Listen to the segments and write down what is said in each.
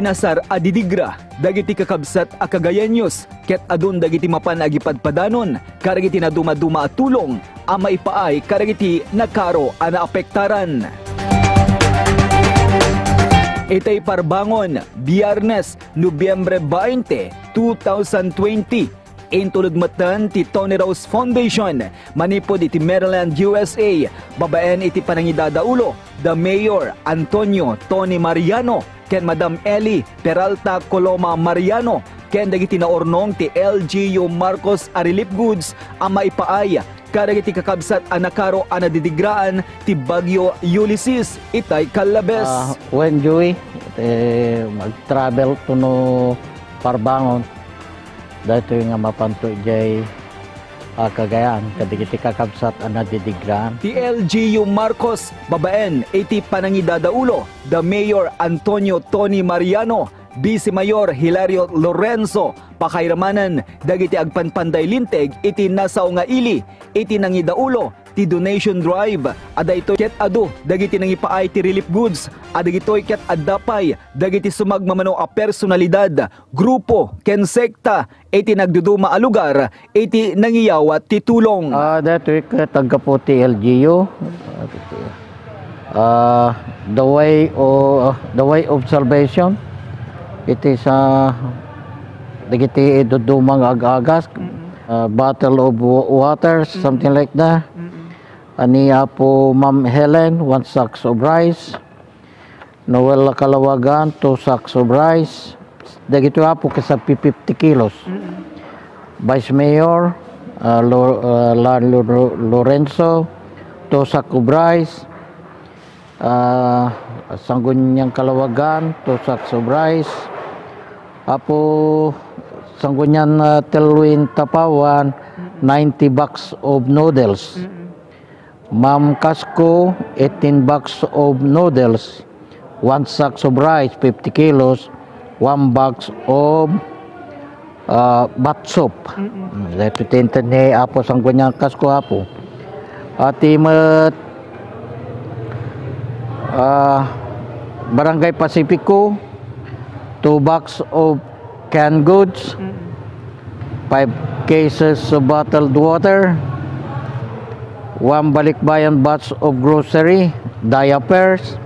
pinasar adidigra dagiti kakabsat a Cagayeños ket adun dagiti mapan agipadpadanon karagiti na dumaduma at tulong a maipaay karagiti nakaro a naapektaran. Itay parbangon, Biyernes, Nobyembre 20, 2020. Intulod matan ti Tony Rose Foundation, manipod iti Maryland, USA. Babaen iti panangidadaulo, the Mayor Antonio Tony Mariano, ken Madam Ellie Peralta Coloma Mariano, ken dagiti naornong ti LGU Marcos a relief goods a maipaay karagiti kakabsat a nakaro a nadidigraan ti Bagyo Ulysses itay Calabes. When Joey mag-travel to no Parbangon, dito nga mapanto jay Cagayan, kadigiti kakabsat a nadidigraan. Ti LGU Marcos, babaen, iti panangidadaulo, the Mayor Antonio Tony Mariano, Vice Mayor Hilario Lorenzo, pakairamanan, dagiti agpanpanday linteg, iti nasaw nga ili, iti nangidaulo, ti donation drive, adaytoy ket adu, dagiti nangipaay ti relief goods, adagitoy ket addapay, dagiti sumagmamano a personalidad, grupo, ken sekta, iti nagduduma a lugar, iti nangiyawat ti tulong. Dito tagga po ti LGU, the way of salvation. It is dagiti dudumang ag-agas, bottle of water, something like that. Aniya po Ma'am Helen, 1 sacks of rice. Noel Kalawagan, 2 sacks of rice. Dagito po kasa 50 kilos. Vice Mayor Lorenzo, 2 sacks of rice. Sanggunyang Kalawagan, 2 sacks of rice. Apo Sanggunyan Telwin Tapawan, 90 bags of noodles. Ma'am Casco, 18 bags of noodles. 1 sack of rice, 50 kilos. 1 bag of bat soup. Dito tintin ni Apo Sanggunyan Casco Apo. Ati Barangay Pacifico, 2 bags of canned goods, 5 cases of bottled water, 1 balikbayan batch of grocery, diapers,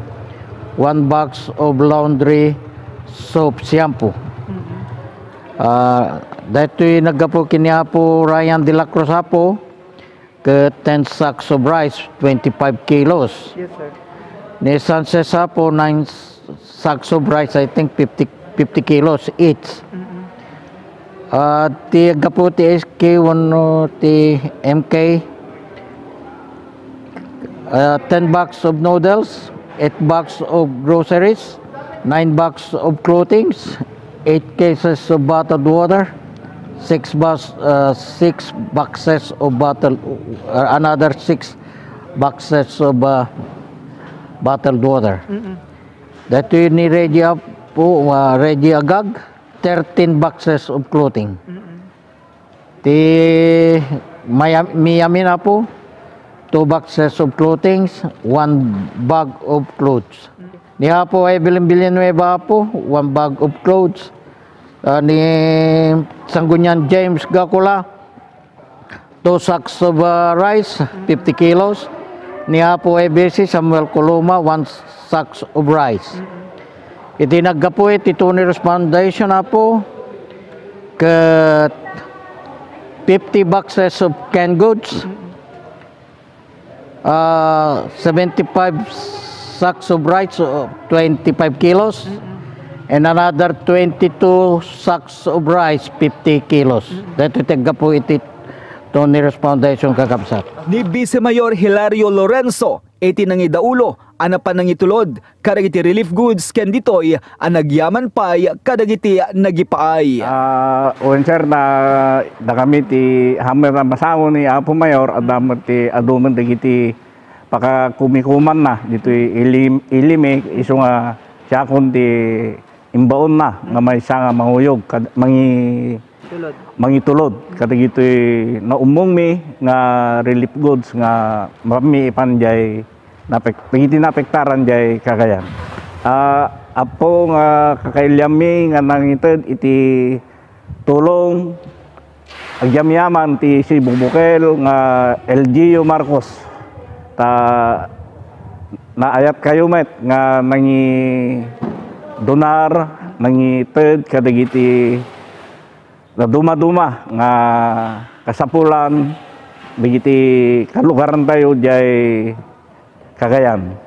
1 box of laundry soap, shampoo. Dito'y naggapo kiniapo Ryan de la Cruz Apo, ke 10 sacks of rice, 25 kilos. Yes, sir. Ni Sanchez Apo, 9 sacks of rice, I think 50 kilos each. Ti gapo ti SK, ti MK, 10 bags of noodles, 8 bags of groceries, 9 bags of clothing, 8 cases of bottled water, 6 boxes of another 6 boxes of bottled water. Dito ni Regia po, Regia Agag, 13 boxes of clothing. Ti Miami na po, 2 boxes of clothing, 1 bag of clothes. Ni Apo ay Bilin Nueva po, 1 bag of clothes. Ni Sanggunyan James Gakula, 2 sacks of rice, 50 kilos. Ni Apo EBC Samuel Coloma, 1 sacks of rice. Iti naggapo iti Tony Rose Foundation Apo, ke 50 boxes of canned goods, 75 sacks of rice, 25 kilos, and another 22 sacks of rice, 50 kilos. Dito naggapo iti Tony Rose Foundation kakabsat. Ni Vice Mayor Hilario Lorenzo, iti nangidaulo, anapan nangitulod, kadagiti relief goods, ken ditoy, anagyaman pay, kadagiti nagipaay. Sir, na kami ti hammer na masango ni Apo Mayor, adamot ti aduman dagiti pakakumikuman na, dito ilimi, iso nga siyakon ti imbaon na, nga may nga manguyog, mangitulod kadagitoy na umong mi nga relief goods nga mami ipanjay napektaran jay Cagayan. apo nga kakailyami nga nangited iti tulong agyamyaman ti si Bubukel nga LGU Marcos ta naayat kayo met nga nangi donar nangi ted kadagiti na duma-duma nga kasapulan digiti kalugaran tayo jay Cagayan.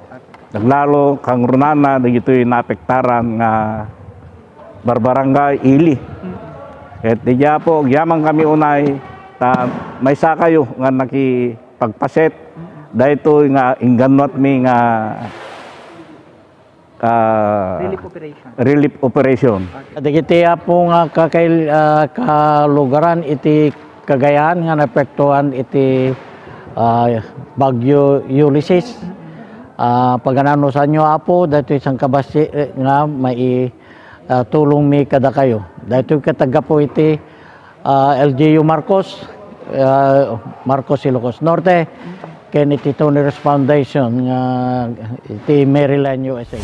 Naglalo kang runana digito'y naapektaran nga barbarangay Ili. At diya po, gyamang kami unay, ta may sa kayo nga nakipagpaset, dahito nga ingganot mi nga relief operation. Digiti po nga kalugaran iti Cagayan nga naapektuhan iti Bagyo Ulysses. Pagganano sa inyo apo, dahito isang kabasi nga may tulong mi kada kayo. Dahito kataga po iti LGU Marcos, Marcos Ilocos Norte, ken iti Tony Foundation nga iti Maryland, USA.